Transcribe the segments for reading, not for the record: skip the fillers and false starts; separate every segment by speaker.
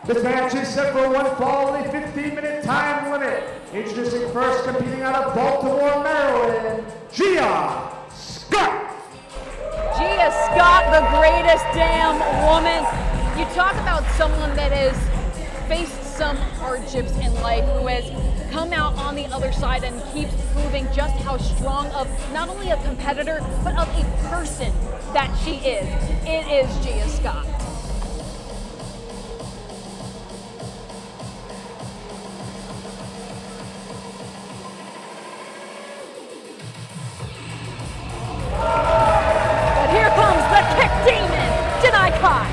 Speaker 1: This match is set for one fall, only 15-minute time limit. Introducing first, competing out of Baltimore, Maryland, Gia Scott.
Speaker 2: Gia Scott, the greatest damn woman. You talk about someone that has faced some hardships in life, who has come out on the other side and keeps proving just how strong of not only a competitor, but of a person that she is. It is Gia Scott. But here comes the kick demon, Janai Kai.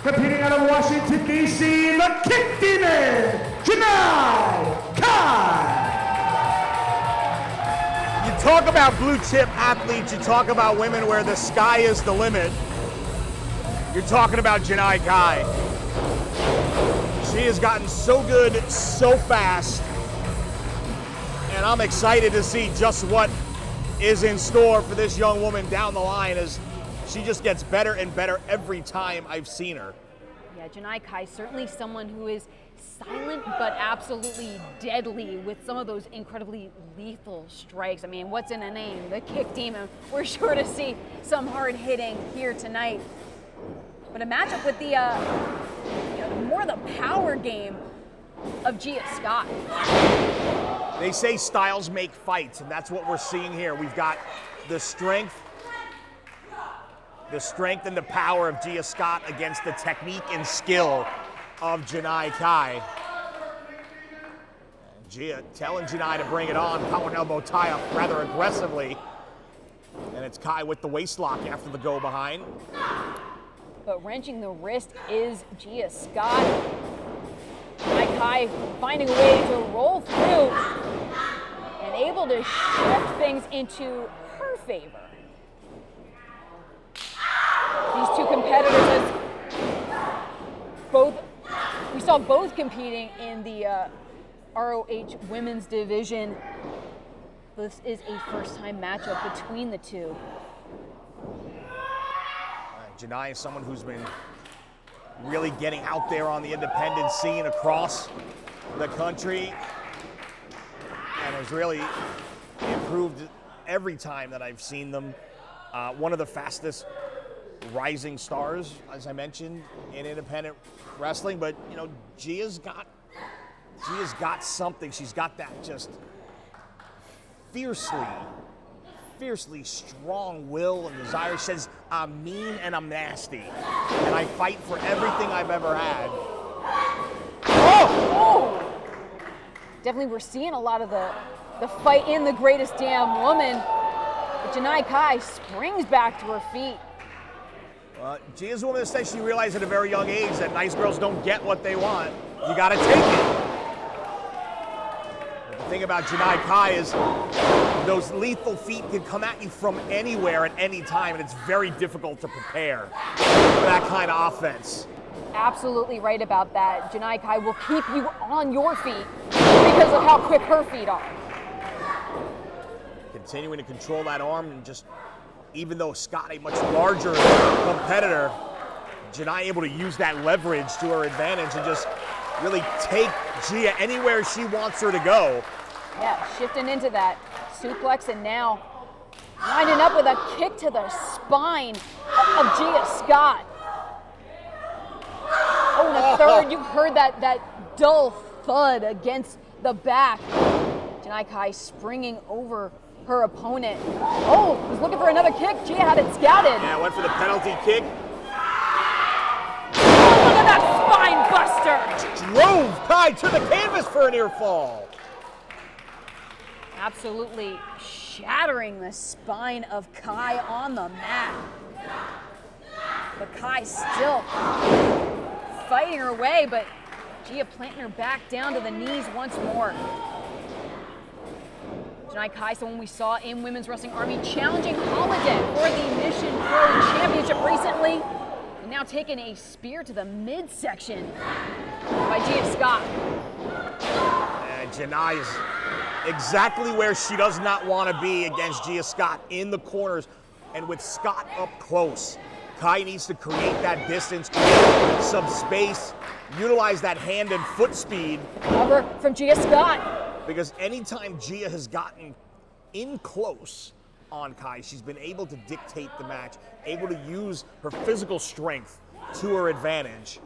Speaker 1: Competing out of Washington, D.C., the kick demon, Janai Kai.
Speaker 3: You talk about blue chip athletes, you talk about women where the sky is the limit. You're talking about Janai Kai. She has gotten so good so fast, and I'm excited to see just what is in store for this young woman down the line as she just gets better and better every time I've seen her.
Speaker 2: Yeah, Janai Kai, certainly someone who is silent but absolutely deadly with some of those incredibly lethal strikes. I mean, what's in a name? The kick demon. We're sure to see some hard hitting here tonight. But a matchup with the more the power game of Gia Scott.
Speaker 3: They say styles make fights, and that's what we're seeing here. We've got the strength and the power of Gia Scott against the technique and skill of Janai Kai. And Gia telling Janai to bring it on, power and elbow tie up rather aggressively. And it's Kai with the waist lock after the go behind.
Speaker 2: But wrenching the wrist is Gia Scott. Janai Kai finding a way to roll through and able to shift things into her favor. These two competitors, we saw both competing in the ROH women's division. This is a first-time matchup between the two.
Speaker 3: Janai is someone who's been really getting out there on the independent scene across the country and has really improved every time that I've seen them. One of the fastest rising stars, as I mentioned, in independent wrestling, but you know, Gia's got something. She's got that just fiercely strong will and desire. She says, I'm mean and I'm nasty, and I fight for everything I've ever had.
Speaker 2: Oh! Definitely we're seeing a lot of the fight in the greatest damn woman. But Janai Kai springs back to her feet.
Speaker 3: Gia's a woman that says she realized at a very young age that nice girls don't get what they want. You gotta take it. But the thing about Janai Kai is those lethal feet can come at you from anywhere at any time, and it's very difficult to prepare for that kind of offense.
Speaker 2: Absolutely right about that. Janai Kai will keep you on your feet because of how quick her feet are.
Speaker 3: Continuing to control that arm, and just, even though Scott, a much larger competitor, Janai able to use that leverage to her advantage and just really take Gia anywhere she wants her to go.
Speaker 2: Yeah, shifting into that suplex, and now winding up with a kick to the spine of Gia Scott. Oh, and a third, you heard that dull thud against the back. Janai Kai springing over her opponent. Oh, was looking for another kick. Gia had it scouted.
Speaker 3: Yeah, went for the penalty kick.
Speaker 2: Oh, look at that spine buster.
Speaker 3: Drove Kai to the canvas for a near fall.
Speaker 2: Absolutely shattering the spine of Kai on the mat. But Kai still fighting her way, but Gia planting her back down to the knees once more. Janai Kai, someone we saw in Women's Wrestling Army, challenging Holiday for the Mission Pro Championship recently, and now taking a spear to the midsection by Gia Scott.
Speaker 3: And Janai is exactly where she does not want to be against Gia Scott, in the corners and with Scott up close. Kai needs to create that distance, create some space, utilize that hand and foot speed.
Speaker 2: Cover from Gia Scott.
Speaker 3: Because anytime Gia has gotten in close on Kai, she's been able to dictate the match, able to use her physical strength to her advantage.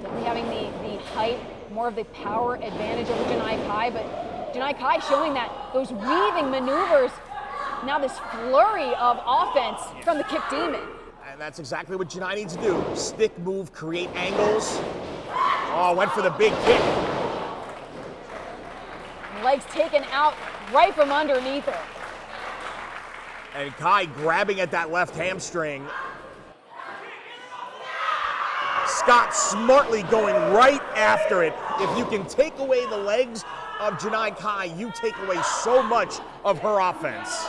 Speaker 2: Definitely having the height, more of the power advantage over Janai Kai, but Janai Kai showing that those weaving maneuvers, now this flurry of offense from the Kick Demon.
Speaker 3: And that's exactly what Janai needs to do. Stick move, create angles. Oh, went for the big kick.
Speaker 2: Legs taken out right from underneath her.
Speaker 3: And Kai grabbing at that left hamstring. Scott smartly going right after it. If you can take away the legs of Janai Kai, you take away so much of her offense.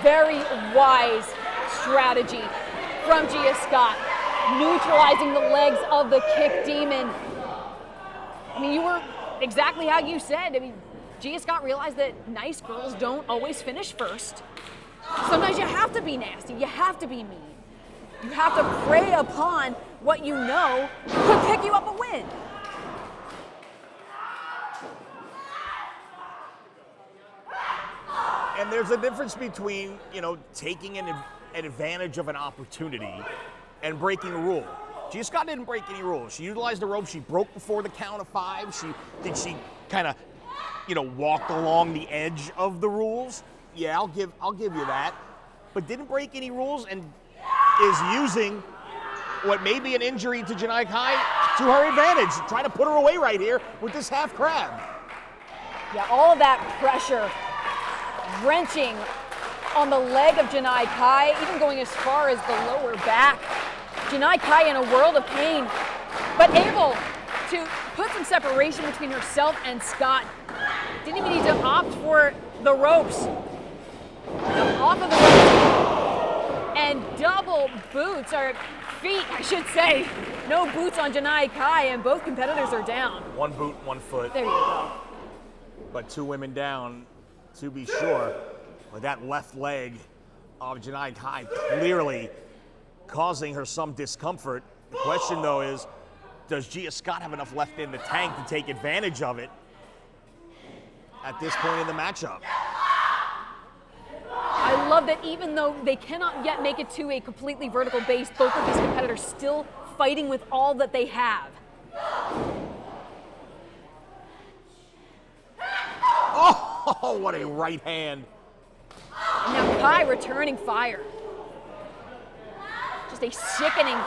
Speaker 2: Very wise strategy from Gia Scott, neutralizing the legs of the Kick Demon. I mean, you were exactly how you said. I mean, Gia Scott realized that nice girls don't always finish first. Sometimes you have to be nasty, you have to be mean. You have to prey upon what you know could pick you up a win.
Speaker 3: And there's a difference between, taking an advantage of an opportunity and breaking a rule. Gia Scott didn't break any rules. She utilized the rope. She broke before the count of 5. She kind of, walked along the edge of the rules? Yeah, I'll give you that. But didn't break any rules and is using what may be an injury to Janai Kai to her advantage, trying to put her away right here with this half crab.
Speaker 2: Yeah, all of that pressure wrenching on the leg of Janai Kai, even going as far as the lower back. Janai Kai in a world of pain, but able to put some separation between herself and Scott. Didn't even need to opt for the ropes. Now off of the ropes and double boots, or feet, I should say. No boots on Janai Kai, and both competitors are down.
Speaker 3: One boot, one foot.
Speaker 2: There you go.
Speaker 3: But 2 women down, to be sure, with that left leg of Janai Kai clearly causing her some discomfort. The question, though, is does Gia Scott have enough left in the tank to take advantage of it at this point in the matchup?
Speaker 2: I love that even though they cannot yet make it to a completely vertical base, both of these competitors still fighting with all that they have.
Speaker 3: Oh, what a right hand.
Speaker 2: And now Kai returning fire. Just a sickening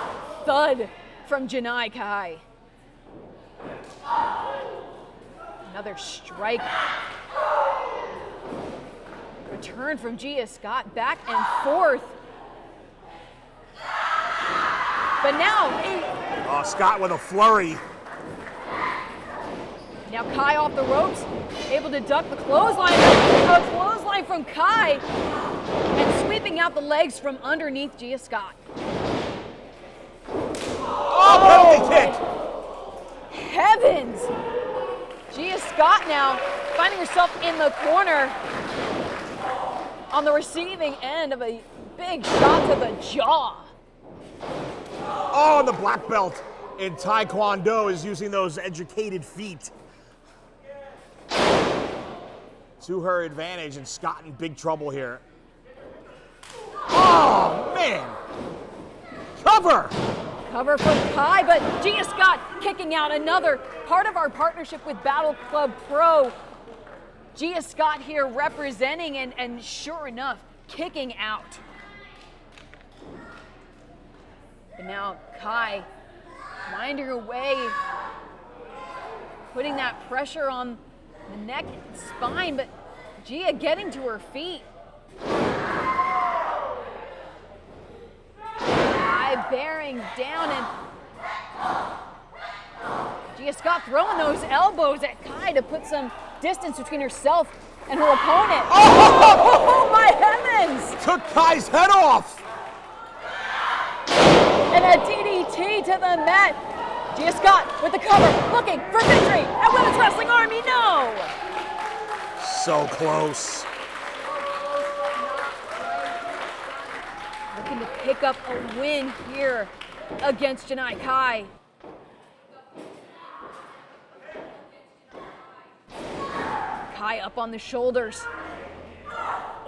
Speaker 2: thud from Janai Kai. Another strike. Return from Gia Scott, back and forth. But now,
Speaker 3: Scott with a flurry.
Speaker 2: Now Kai off the ropes, able to duck the clothesline. A clothesline from Kai, and sweeping out the legs from underneath Gia Scott.
Speaker 3: Oh, penalty kick!
Speaker 2: Heavens! Gia Scott now finding herself in the corner on the receiving end of a big shot to the jaw.
Speaker 3: Oh, and the black belt in Taekwondo is using those educated feet to her advantage, and Scott in big trouble here. Oh, man! Cover!
Speaker 2: Cover from Kai, but Gia Scott kicking out, another part of our partnership with Battle Club Pro. Gia Scott here representing and sure enough, kicking out. And now Kai winding her way, putting that pressure on the neck and spine, but Gia getting to her feet. Kai bearing down, and Gia Scott throwing those elbows at Kai to put some distance between herself and her opponent. Oh my heavens!
Speaker 3: Took Kai's head off!
Speaker 2: And a DDT to the mat. Gia Scott with the cover, looking for victory at Women's Wrestling Army. No!
Speaker 3: So close.
Speaker 2: pick up a win here against Janai Kai. Kai up on the shoulders.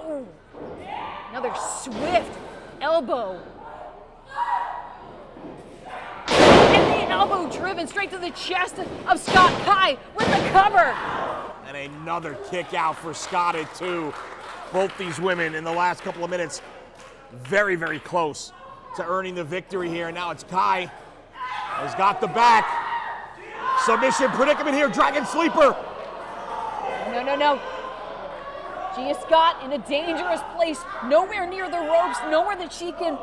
Speaker 2: Ooh. Another swift elbow. And the elbow driven straight to the chest of Scott. Kai with the cover.
Speaker 3: And another kick out for Scott at 2. Both these women in the last couple of minutes very, very close to earning the victory here. Now it's Kai has got the back. Submission predicament here, Dragon Sleeper.
Speaker 2: No. Gia Scott in a dangerous place, nowhere near the ropes, nowhere that she can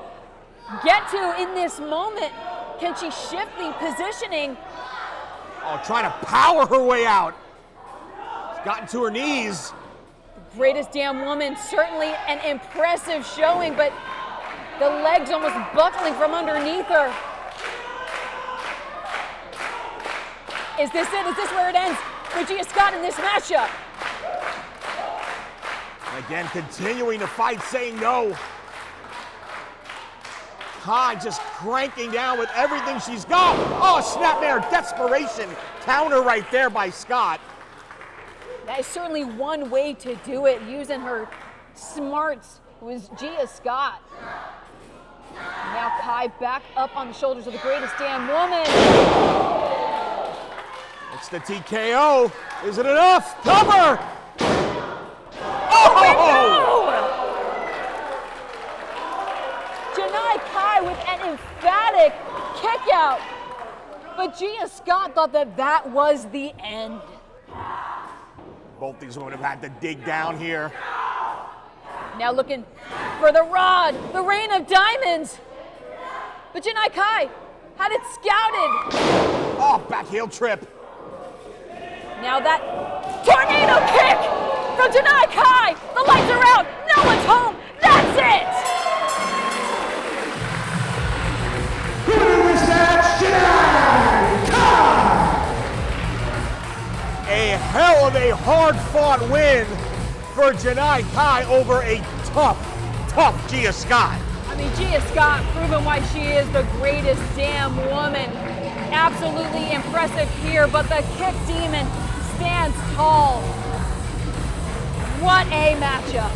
Speaker 2: get to in this moment. Can she shift the positioning?
Speaker 3: Oh, trying to power her way out. She's gotten to her knees.
Speaker 2: The greatest damn woman, certainly an impressive showing, but the legs almost buckling from underneath her. Is this it? Is this where it ends for Gia Scott in this matchup?
Speaker 3: Again, continuing to fight, saying no. Kai just cranking down with everything she's got. Oh, snapmare, desperation counter right there by Scott.
Speaker 2: That is certainly one way to do it, using her smarts. It was Gia Scott. Now Kai back up on the shoulders of the greatest damn woman.
Speaker 3: It's the TKO. Is it enough? Cover!
Speaker 2: Oh! Janai Kai with an emphatic kick out. But Gia Scott thought that that was the end.
Speaker 3: Both these women have had to dig down here.
Speaker 2: Now looking for the rod, the rain of diamonds. But Janai Kai had it scouted.
Speaker 3: Oh, back heel trip.
Speaker 2: Now that tornado kick from Janai Kai. The lights are out. No one's home. That's it.
Speaker 1: Winning this match, Janai Kai!
Speaker 3: A hell of a hard-fought win for Janai Kai over a tough Gia Scott.
Speaker 2: I mean, Gia Scott proving why she is the greatest damn woman. Absolutely impressive here, but the kick demon stands tall. What a matchup.